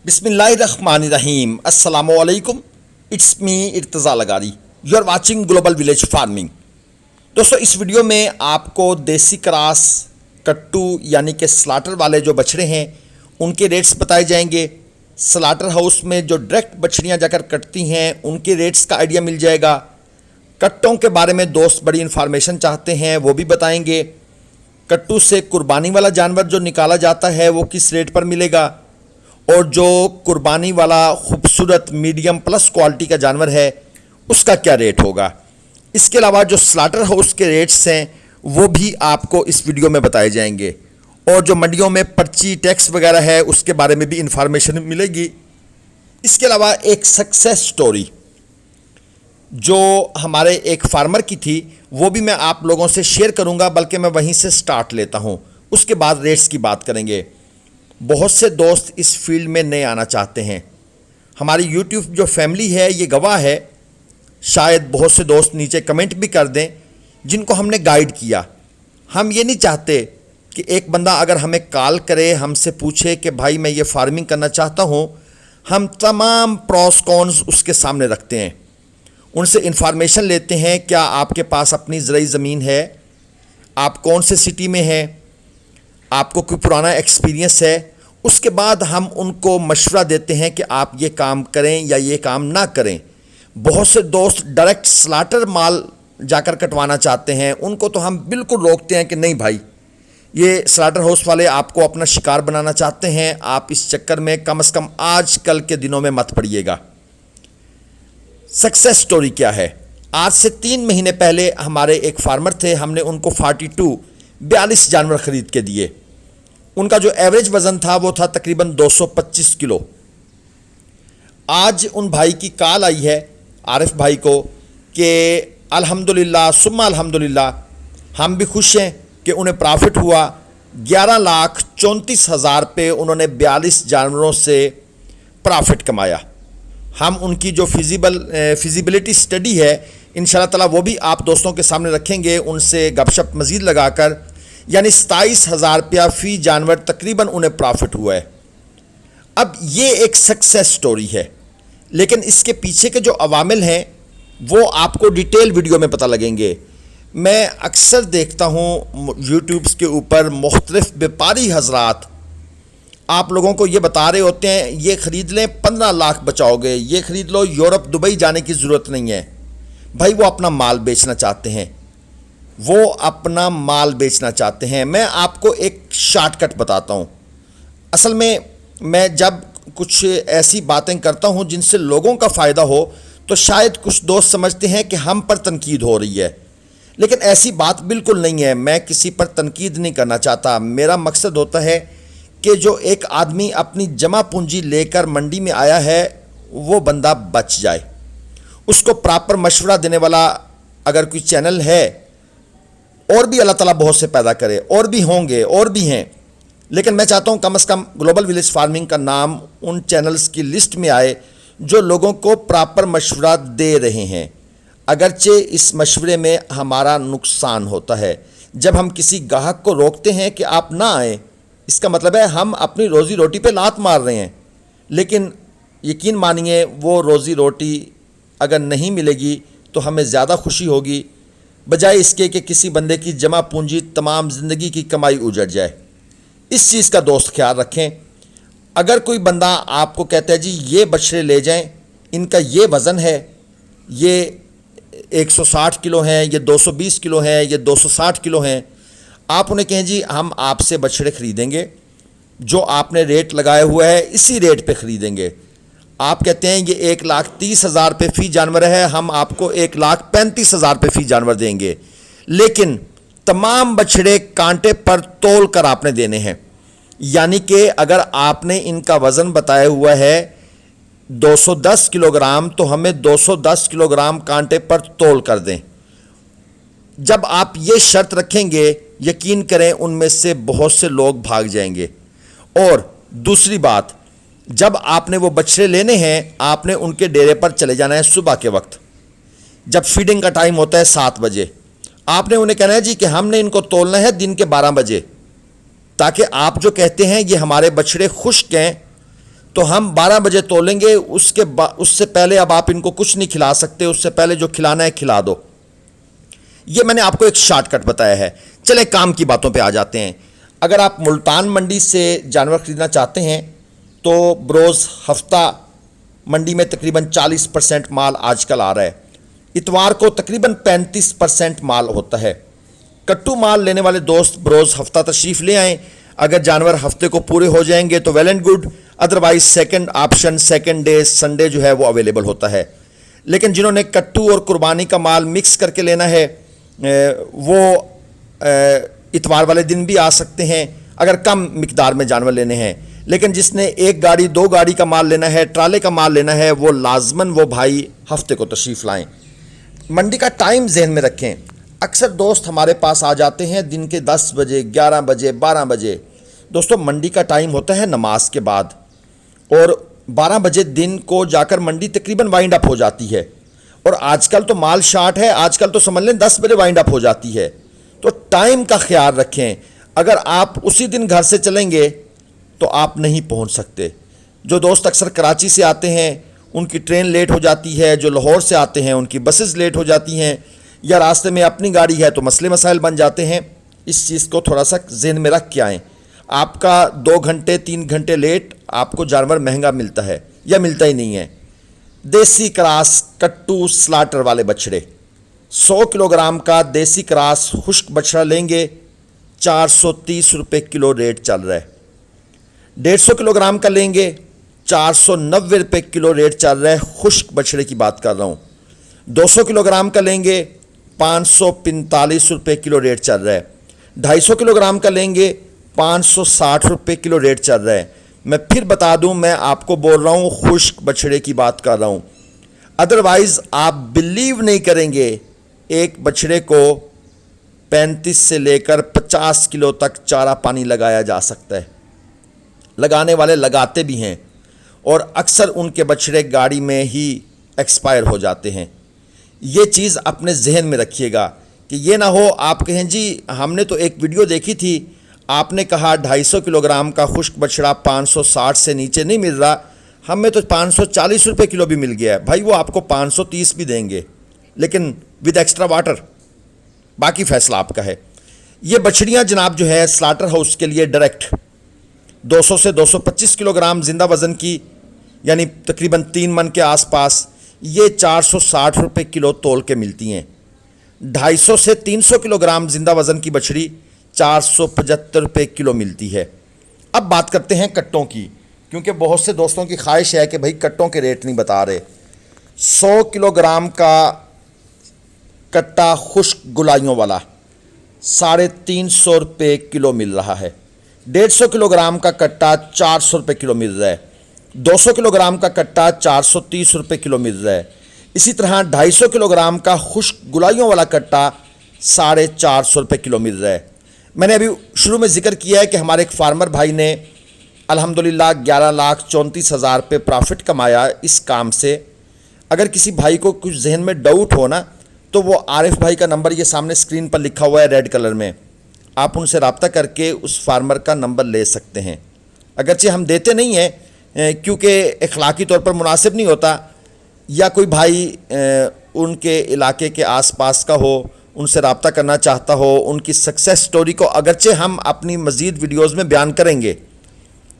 بسم اللہ الرحمن الرحیم. السلام علیکم. اٹس می ارتضا لغاری. You are watching global village farming. دوستو اس ویڈیو میں آپ کو دیسی کراس کٹو یعنی کہ سلاٹر والے جو بچھڑے ہیں ان کے ریٹس بتائے جائیں گے. سلاٹر ہاؤس میں جو ڈائریکٹ بچھڑیاں جا کر کٹتی ہیں ان کے ریٹس کا آئیڈیا مل جائے گا. کٹوں کے بارے میں دوست بڑی انفارمیشن چاہتے ہیں وہ بھی بتائیں گے. کٹو سے قربانی والا جانور جو نکالا جاتا ہے وہ کس ریٹ پر ملے گا، اور جو قربانی والا خوبصورت میڈیم پلس کوالٹی کا جانور ہے اس کا کیا ریٹ ہوگا. اس کے علاوہ جو سلاٹر ہاؤس کے ریٹس ہیں وہ بھی آپ کو اس ویڈیو میں بتائے جائیں گے، اور جو منڈیوں میں پرچی ٹیکس وغیرہ ہے اس کے بارے میں بھی انفارمیشن ملے گی. اس کے علاوہ ایک سکسیس سٹوری جو ہمارے ایک فارمر کی تھی وہ بھی میں آپ لوگوں سے شیئر کروں گا، بلکہ میں وہیں سے سٹارٹ لیتا ہوں، اس کے بعد ریٹس کی بات کریں گے. بہت سے دوست اس فیلڈ میں نئے آنا چاہتے ہیں. ہماری یوٹیوب جو فیملی ہے یہ گواہ ہے. شاید بہت سے دوست نیچے کمنٹ بھی کر دیں جن کو ہم نے گائیڈ کیا. ہم یہ نہیں چاہتے کہ ایک بندہ اگر ہمیں کال کرے ہم سے پوچھے کہ بھائی میں یہ فارمنگ کرنا چاہتا ہوں، ہم تمام پروس کونز اس کے سامنے رکھتے ہیں، ان سے انفارمیشن لیتے ہیں. کیا آپ کے پاس اپنی زرعی زمین ہے؟ آپ کون سے سٹی میں ہیں؟ آپ کو کوئی پرانا ایکسپیرینس ہے؟ اس کے بعد ہم ان کو مشورہ دیتے ہیں کہ آپ یہ کام کریں یا یہ کام نہ کریں. بہت سے دوست ڈائریکٹ سلاٹر مال جا کر کٹوانا چاہتے ہیں، ان کو تو ہم بالکل روکتے ہیں کہ نہیں بھائی، یہ سلاٹر ہاؤس والے آپ کو اپنا شکار بنانا چاہتے ہیں، آپ اس چکر میں کم از کم آج کل کے دنوں میں مت پڑیے گا. سکسیس سٹوری کیا ہے؟ آج سے 3 مہینے پہلے ہمارے ایک فارمر تھے، ہم نے ان کو 42 جانور خرید کے دیے. ان کا جو ایوریج وزن تھا وہ تھا تقریباً 225 کلو. آج ان بھائی کی کال آئی ہے عارف بھائی کو کہ الحمدللہ ثم الحمدللہ ہم بھی خوش ہیں کہ انہیں پرافٹ ہوا. 11,34,000 پہ انہوں نے 42 جانوروں سے پرافٹ کمایا. ہم ان کی جو فیزیبلٹی سٹڈی ہے انشاءاللہ تعالی وہ بھی آپ دوستوں کے سامنے رکھیں گے، ان سے گپ شپ مزید لگا کر. یعنی 27,000 روپیہ فی جانور تقریباً انہیں پرافٹ ہوا ہے. اب یہ ایک سکسیس سٹوری ہے، لیکن اس کے پیچھے کے جو عوامل ہیں وہ آپ کو ڈیٹیل ویڈیو میں پتہ لگیں گے. میں اکثر دیکھتا ہوں یوٹیوبز کے اوپر مختلف بیپاری حضرات آپ لوگوں کو یہ بتا رہے ہوتے ہیں یہ خرید لیں 15 لاکھ بچاؤ گے، یہ خرید لو یورپ دبئی جانے کی ضرورت نہیں ہے. بھائی وہ اپنا مال بیچنا چاہتے ہیں، وہ اپنا مال بیچنا چاہتے ہیں. میں آپ کو ایک شارٹ کٹ بتاتا ہوں. اصل میں جب کچھ ایسی باتیں کرتا ہوں جن سے لوگوں کا فائدہ ہو تو شاید کچھ دوست سمجھتے ہیں کہ ہم پر تنقید ہو رہی ہے، لیکن ایسی بات بالکل نہیں ہے. میں کسی پر تنقید نہیں کرنا چاہتا. میرا مقصد ہوتا ہے کہ جو ایک آدمی اپنی جمع پونجی لے کر منڈی میں آیا ہے وہ بندہ بچ جائے. اس کو پراپر مشورہ دینے والا اگر کوئی چینل ہے، اور بھی اللہ تعالیٰ بہت سے پیدا کرے، اور بھی ہوں گے اور بھی ہیں، لیکن میں چاہتا ہوں کم از کم گلوبل ولیج فارمنگ کا نام ان چینلز کی لسٹ میں آئے جو لوگوں کو پراپر مشورہ دے رہے ہیں. اگرچہ اس مشورے میں ہمارا نقصان ہوتا ہے. جب ہم کسی گاہک کو روکتے ہیں کہ آپ نہ آئیں، اس کا مطلب ہے ہم اپنی روزی روٹی پہ لات مار رہے ہیں. لیکن یقین مانیے وہ روزی روٹی اگر نہیں ملے گی تو ہمیں زیادہ خوشی ہوگی بجائے اس کے کہ کسی بندے کی جمع پونجی تمام زندگی کی کمائی اجڑ جائے. اس چیز کا دوست خیال رکھیں. اگر کوئی بندہ آپ کو کہتا ہے جی یہ بچھڑے لے جائیں، ان کا یہ وزن ہے، یہ 160 کلو ہیں، یہ 220 کلو ہیں، یہ 260 کلو ہیں، آپ انہیں کہیں جی ہم آپ سے بچھڑے خریدیں گے، جو آپ نے ریٹ لگایا ہوا ہے اسی ریٹ پہ خریدیں گے. آپ کہتے ہیں یہ 1,30,000 پہ فی جانور ہے، ہم آپ کو 1,35,000 پہ فی جانور دیں گے، لیکن تمام بچھڑے کانٹے پر تول کر آپ نے دینے ہیں. یعنی کہ اگر آپ نے ان کا وزن بتایا ہوا ہے 210 کلو گرام تو ہمیں 210 کلو گرام کانٹے پر تول کر دیں. جب آپ یہ شرط رکھیں گے یقین کریں ان میں سے بہت سے لوگ بھاگ جائیں گے. اور دوسری بات، جب آپ نے وہ بچھڑے لینے ہیں آپ نے ان کے ڈیرے پر چلے جانا ہے صبح کے وقت، جب فیڈنگ کا ٹائم ہوتا ہے 7 بجے. آپ نے انہیں کہنا ہے جی کہ ہم نے ان کو تولنا ہے دن کے 12 بجے، تاکہ آپ جو کہتے ہیں یہ ہمارے بچھڑے خشک ہیں تو ہم 12 بجے تولیں گے، اس سے پہلے اب آپ ان کو کچھ نہیں کھلا سکتے، اس سے پہلے جو کھلانا ہے کھلا دو۔ یہ میں نے آپ کو ایک شارٹ کٹ بتایا ہے۔ چلیں کام کی باتوں پہ آ جاتے ہیں۔ اگر آپ ملتان منڈی سے جانور خریدنا چاہتے ہیں تو بروز ہفتہ منڈی میں تقریباً 40% مال آج کل آ رہا ہے، اتوار کو تقریباً 35% مال ہوتا ہے۔ کٹو مال لینے والے دوست بروز ہفتہ تشریف لے آئیں، اگر جانور ہفتے کو پورے ہو جائیں گے تو well and good, otherwise second option second day Sunday جو ہے وہ اویلیبل ہوتا ہے۔ لیکن جنہوں نے کٹو اور قربانی کا مال مکس کر کے لینا ہے وہ اتوار والے دن بھی آ سکتے ہیں اگر کم مقدار میں جانور لینے ہیں۔ لیکن جس نے 1 گاڑی 2 گاڑی کا مال لینا ہے، ٹرالے کا مال لینا ہے، وہ لازماً وہ بھائی ہفتے کو تشریف لائیں۔ منڈی کا ٹائم ذہن میں رکھیں۔ اکثر دوست ہمارے پاس آ جاتے ہیں دن کے 10 بجے 11 بجے 12 بجے۔ دوستو منڈی کا ٹائم ہوتا ہے نماز کے بعد، اور 12 بجے دن کو جا کر منڈی تقریباً وائنڈ اپ ہو جاتی ہے، اور آج کل تو مال شارٹ ہے، آج کل تو سمجھ لیں 10 بجے وائنڈ اپ ہو جاتی ہے۔ تو ٹائم کا خیال رکھیں، اگر آپ اسی دن گھر سے چلیں گے تو آپ نہیں پہنچ سکتے۔ جو دوست اکثر کراچی سے آتے ہیں ان کی ٹرین لیٹ ہو جاتی ہے، جو لاہور سے آتے ہیں ان کی بسز لیٹ ہو جاتی ہیں، یا راستے میں اپنی گاڑی ہے تو مسئلے مسائل بن جاتے ہیں۔ اس چیز کو تھوڑا سا ذہن میں رکھ کے آئیں۔ آپ کا 2 گھنٹے 3 گھنٹے لیٹ آپ کو جانور مہنگا ملتا ہے یا ملتا ہی نہیں ہے۔ دیسی کراس کٹو سلاٹر والے بچڑے 100 کلو گرام کا دیسی کراس خشک بچڑا لیں گے 430 روپے کلو ریٹ چل رہا ہے۔ 150 کلو گرام کا لیں گے 490 روپے کلو ریٹ چل رہا ہے، خشک بچڑے کی بات کر رہا ہوں۔ 200 کلو گرام کا لیں گے 545 روپے کلو ریٹ چل رہا ہے۔ 250 کلو گرام کا لیں گے 560 روپے کلو ریٹ چل رہا ہے۔ میں پھر بتا دوں، میں آپ کو بول رہا ہوں خشک بچڑے کی بات کر رہا ہوں، ادروائز آپ بلیو نہیں کریں گے، ایک بچڑے کو 35 سے لے کر 50 کلو تک چارہ پانی لگایا جا سکتا ہے۔ لگانے والے لگاتے بھی ہیں، اور اکثر ان کے بچڑے گاڑی میں ہی ایکسپائر ہو جاتے ہیں۔ یہ چیز اپنے ذہن میں رکھیے گا کہ یہ نہ ہو آپ کہیں جی ہم نے تو ایک ویڈیو دیکھی تھی، آپ نے کہا 250 کلو گرام کا خشک بچڑا 560 سے نیچے نہیں مل رہا، ہمیں تو 540 روپے کلو بھی مل گیا ہے۔ بھائی وہ آپ کو 530 بھی دیں گے، لیکن ود ایکسٹرا واٹر، باقی فیصلہ آپ کا ہے۔ یہ بچڑیاں جناب جو ہے سلاٹر ہاؤس کے لیے ڈائریکٹ 200 سے 225 کلو گرام زندہ وزن کی، یعنی تقریباً 3 من کے آس پاس، یہ 460 روپے کلو تول کے ملتی ہیں۔ 250 سے 300 کلو گرام زندہ وزن کی بچڑی 475 روپے کلو ملتی ہے۔ اب بات کرتے ہیں کٹوں کی، کیونکہ بہت سے دوستوں کی خواہش ہے کہ بھائی کٹوں کے ریٹ نہیں بتا رہے۔ 100 کلو گرام کا کٹا خشک گلائیوں والا 350 روپے کلو مل رہا ہے۔ 150 کلو گرام کا کٹا 400 روپے کلو مل رہا ہے۔ 200 کلو گرام کا کٹا 430 روپے کلو مل رہا ہے۔ اسی طرح 250 کلو گرام کا خشک گلائیوں والا کٹا 450 روپے کلو مل رہا ہے۔ میں نے ابھی شروع میں ذکر کیا ہے کہ ہمارے ایک فارمر بھائی نے الحمدللہ 11,34,000 پہ پرافٹ کمایا اس کام سے۔ اگر کسی بھائی کو کچھ ذہن میں ڈاؤٹ ہو نا تو وہ عارف بھائی کا نمبر یہ سامنے سکرین پر لکھا ہوا ہے ریڈ کلر میں، آپ ان سے رابطہ کر کے اس فارمر کا نمبر لے سکتے ہیں۔ اگرچہ ہم دیتے نہیں ہیں کیونکہ اخلاقی طور پر مناسب نہیں ہوتا، یا کوئی بھائی ان کے علاقے کے آس پاس کا ہو، ان سے رابطہ کرنا چاہتا ہو، ان کی سکسیس سٹوری کو اگرچہ ہم اپنی مزید ویڈیوز میں بیان کریں گے،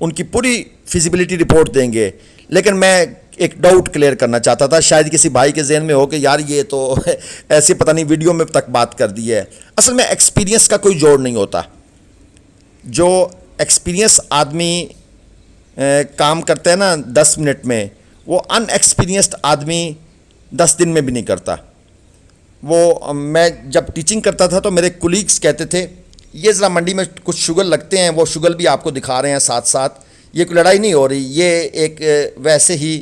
ان کی پوری فیزیبلٹی رپورٹ دیں گے، لیکن میں ایک ڈاؤٹ کلیئر کرنا چاہتا تھا، شاید کسی بھائی کے ذہن میں ہو کہ یار یہ تو ایسے پتہ نہیں ویڈیو میں تک بات کر دی ہے۔ اصل میں ایکسپیرینس کا کوئی جوڑ نہیں ہوتا۔ جو ایکسپیرینس آدمی کام کرتا ہے نا 10 منٹ میں، وہ ان ایکسپیرینسڈ آدمی 10 دن میں بھی نہیں کرتا۔ وہ میں جب ٹیچنگ کرتا تھا تو میرے کولیگز کہتے تھے یہ ذرا منڈی میں کچھ شگل لگتے ہیں، وہ شگل بھی آپ کو دکھا رہے ہیں ساتھ ساتھ، یہ کوئی لڑائی نہیں ہو رہی، یہ ایک ویسے ہی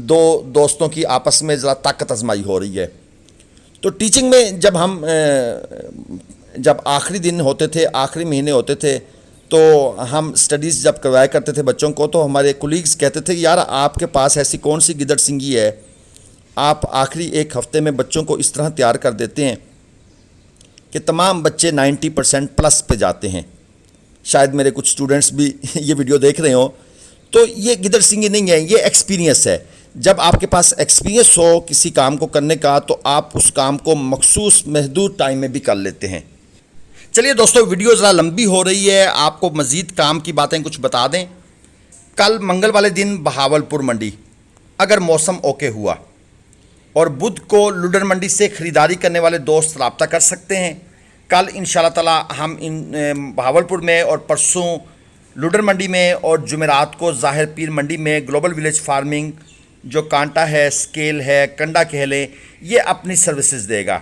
2 دوستوں کی آپس میں ذرا طاقت آزمائی ہو رہی ہے۔ تو ٹیچنگ میں جب آخری دن ہوتے تھے، آخری مہینے ہوتے تھے، تو ہم سٹڈیز جب کروایا کرتے تھے بچوں کو، تو ہمارے کولیگز کہتے تھے یار آپ کے پاس ایسی کون سی گدڑ سنگھی ہے، آپ آخری 1 ہفتے میں بچوں کو اس طرح تیار کر دیتے ہیں کہ تمام بچے 90% پلس پہ جاتے ہیں۔ شاید میرے کچھ سٹوڈنٹس بھی یہ ویڈیو دیکھ رہے ہوں، تو یہ گدر سنگھی نہیں ہے، یہ ایکسپیرینس ہے۔ جب آپ کے پاس ایکسپیرینس ہو کسی کام کو کرنے کا تو آپ اس کام کو مخصوص محدود ٹائم میں بھی کر لیتے ہیں۔ چلیے دوستو، ویڈیو ذرا لمبی ہو رہی ہے، آپ کو مزید کام کی باتیں کچھ بتا دیں۔ کل منگل والے دن بہاولپور منڈی اگر موسم اوکے ہوا اور بدھ کو لڈر منڈی سے خریداری کرنے والے دوست رابطہ کر سکتے ہیں۔ کل انشاءاللہ تعالی ہم بہاولپور میں اور پرسوں لڈر منڈی میں اور جمعرات کو ظاہر پیر منڈی میں گلوبل ولیج فارمنگ جو کانٹا ہے، سکیل ہے، کنڈا کہہ لیں، یہ اپنی سروسز دے گا۔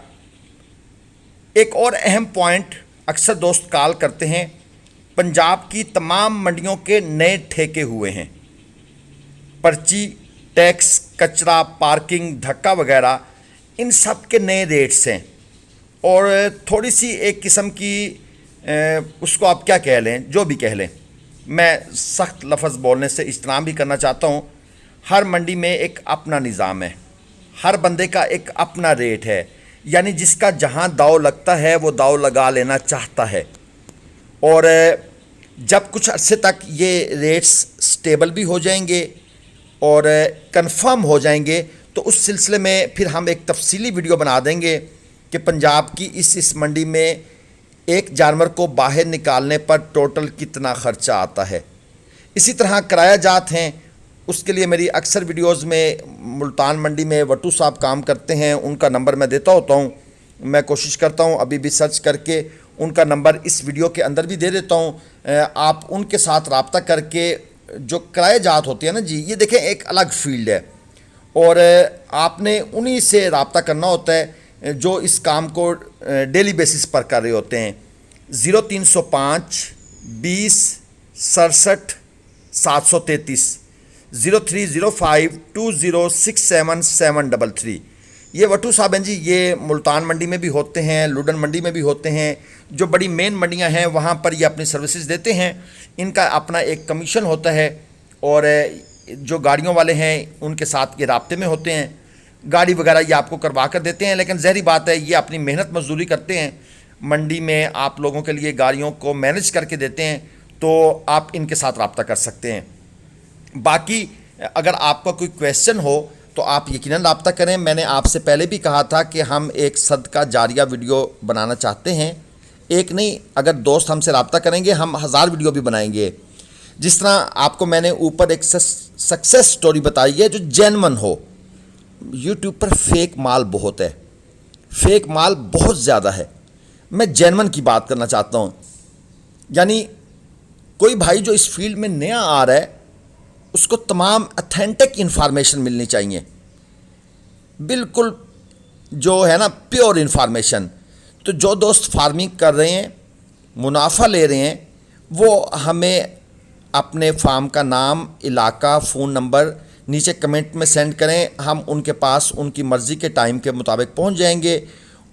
ایک اور اہم پوائنٹ اکثر دوست کال کرتے ہیں، پنجاب کی تمام منڈیوں کے نئے ٹھیکے ہوئے ہیں، پرچی، ٹیکس، کچرا، پارکنگ، دھکا وغیرہ ان سب کے نئے ریٹس ہیں، اور تھوڑی سی ایک قسم کی اس کو آپ کیا کہہ لیں، جو بھی کہہ لیں، میں سخت لفظ بولنے سے اجتناب بھی کرنا چاہتا ہوں۔ ہر منڈی میں ایک اپنا نظام ہے، ہر بندے کا ایک اپنا ریٹ ہے، یعنی جس کا جہاں داؤ لگتا ہے وہ داؤ لگا لینا چاہتا ہے، اور جب کچھ عرصے تک یہ ریٹس سٹیبل بھی ہو جائیں گے اور کنفرم ہو جائیں گے تو اس سلسلے میں پھر ہم ایک تفصیلی ویڈیو بنا دیں گے کہ پنجاب کی اس منڈی میں ایک جانور کو باہر نکالنے پر ٹوٹل کتنا خرچہ آتا ہے۔ اسی طرح کرایہ جات ہیں، اس کے لیے میری اکثر ویڈیوز میں ملتان منڈی میں وٹو صاحب کام کرتے ہیں، ان کا نمبر میں دیتا ہوتا ہوں، میں کوشش کرتا ہوں ابھی بھی سرچ کر کے ان کا نمبر اس ویڈیو کے اندر بھی دے دیتا ہوں، آپ ان کے ساتھ رابطہ کر کے جو کرایہ جات ہوتی ہے نا جی، یہ دیکھیں ایک الگ فیلڈ ہے، اور آپ نے انہی سے رابطہ کرنا ہوتا ہے جو اس کام کو ڈیلی بیسس پر کر رہے ہوتے ہیں۔ 0305 20 67 733 0305 2067 یہ وٹو صاحب ہیں جی، یہ ملتان منڈی میں بھی ہوتے ہیں، لڈن منڈی میں بھی ہوتے ہیں، جو بڑی مین منڈیاں ہیں وہاں پر یہ اپنی سروسز دیتے ہیں، ان کا اپنا ایک کمیشن ہوتا ہے، اور جو گاڑیوں والے ہیں ان کے ساتھ یہ رابطے میں ہوتے ہیں، گاڑی وغیرہ یہ آپ کو کروا کر دیتے ہیں، لیکن ظاہری بات ہے یہ اپنی محنت مزدوری کرتے ہیں، منڈی میں آپ لوگوں کے لیے گاڑیوں کو مینج کر کے دیتے ہیں، تو آپ ان کے ساتھ رابطہ کر سکتے ہیں۔ باقی اگر آپ کا کوئی کویسچن ہو تو آپ یقیناً رابطہ کریں۔ میں نے آپ سے پہلے بھی کہا تھا کہ ہم ایک صدقہ جاریہ ویڈیو بنانا چاہتے ہیں، ایک نہیں، اگر دوست ہم سے رابطہ کریں گے ہم 1000 ویڈیو بھی بنائیں گے۔ جس طرح آپ کو میں نے اوپر ایک سکسیس سٹوری بتائی ہے جو جینون ہو۔ یوٹیوب پر فیک مال بہت ہے، فیک مال بہت زیادہ ہے، میں جینون کی بات کرنا چاہتا ہوں۔ یعنی کوئی بھائی جو اس فیلڈ میں نیا آ رہا ہے اس کو تمام اتھینٹک انفارمیشن ملنی چاہیے، بالکل جو ہے نا پیور انفارمیشن۔ تو جو دوست فارمنگ کر رہے ہیں، منافع لے رہے ہیں، وہ ہمیں اپنے فارم کا نام، علاقہ، فون نمبر نیچے کمنٹ میں سینڈ کریں، ہم ان کے پاس ان کی مرضی کے ٹائم کے مطابق پہنچ جائیں گے۔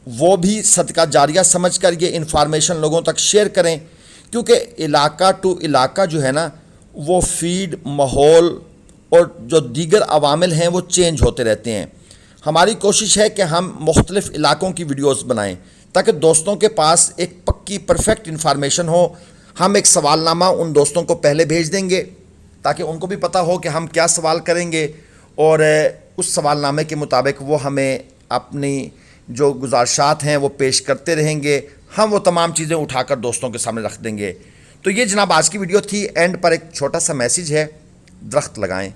وہ بھی صدقہ جاریہ سمجھ کر یہ انفارمیشن لوگوں تک شیئر کریں، کیونکہ علاقہ ٹو علاقہ جو ہے نا وہ فیڈ، ماحول اور جو دیگر عوامل ہیں وہ چینج ہوتے رہتے ہیں۔ ہماری کوشش ہے کہ ہم مختلف علاقوں کی ویڈیوز بنائیں تاکہ دوستوں کے پاس ایک پکی پرفیکٹ انفارمیشن ہو۔ ہم ایک سوال نامہ ان دوستوں کو پہلے بھیج دیں گے تاکہ ان کو بھی پتہ ہو کہ ہم کیا سوال کریں گے، اور اس سوال نامے کے مطابق وہ ہمیں اپنی جو گزارشات ہیں وہ پیش کرتے رہیں گے، ہم وہ تمام چیزیں اٹھا کر دوستوں کے سامنے رکھ دیں گے۔ تو یہ جناب آج کی ویڈیو تھی۔ اینڈ پر ایک چھوٹا سا میسیج ہے، درخت لگائیں۔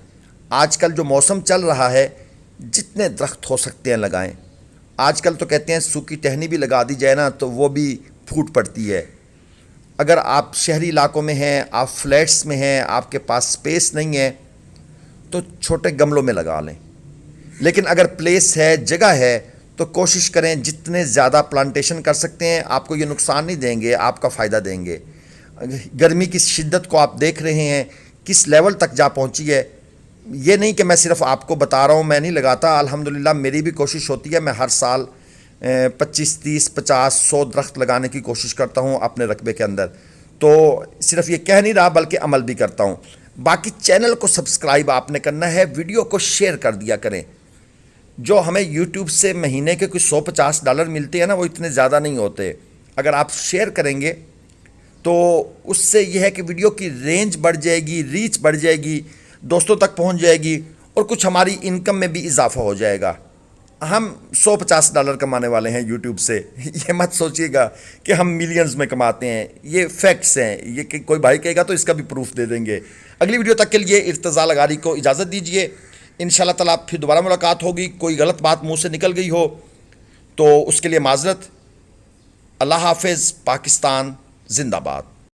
آج کل جو موسم چل رہا ہے جتنے درخت ہو سکتے ہیں لگائیں۔ آج کل تو کہتے ہیں سوکھی ٹہنی بھی لگا دی جائے نا تو وہ بھی پھوٹ پڑتی ہے۔ اگر آپ شہری علاقوں میں ہیں، آپ فلیٹس میں ہیں، آپ کے پاس سپیس نہیں ہے تو چھوٹے گملوں میں لگا لیں، لیکن اگر پلیس ہے، جگہ ہے تو کوشش کریں جتنے زیادہ پلانٹیشن کر سکتے ہیں۔ آپ کو یہ نقصان نہیں دیں گے، آپ کا فائدہ دیں گے۔ گرمی کی شدت کو آپ دیکھ رہے ہیں کس لیول تک جا پہنچی ہے۔ یہ نہیں کہ میں صرف آپ کو بتا رہا ہوں، میں نہیں لگاتا، الحمدللہ میری بھی کوشش ہوتی ہے، میں ہر سال 25 30 50 100 درخت لگانے کی کوشش کرتا ہوں اپنے رقبے کے اندر۔ تو صرف یہ کہہ نہیں رہا بلکہ عمل بھی کرتا ہوں۔ باقی چینل کو سبسکرائب آپ نے کرنا ہے، ویڈیو کو شیئر کر دیا کریں۔ جو ہمیں یوٹیوب سے مہینے کے کوئی $150 ملتے ہیں نا وہ اتنے زیادہ نہیں ہوتے، اگر آپ شیئر کریں گے تو اس سے یہ ہے کہ ویڈیو کی رینج بڑھ جائے گی، ریچ بڑھ جائے گی، دوستوں تک پہنچ جائے گی، اور کچھ ہماری انکم میں بھی اضافہ ہو جائے گا. ہم $150 کمانے والے ہیں یوٹیوب سے. یہ مت سوچیے گا کہ ہم ملینز میں کماتے ہیں، یہ فیکٹس ہیں. یہ کہ کوئی بھائی کہے گا تو اس کا بھی پروف دے دیں گے. اگلی ویڈیو تک کے لیے ارتضیٰ لغاری کو اجازت دیجیے. انشاءاللہ تعالیٰ پھر دوبارہ ملاقات ہوگی. کوئی غلط بات منہ سے نکل گئی ہو تو اس کے لیے معذرت. اللہ حافظ. پاکستان زندہ باد.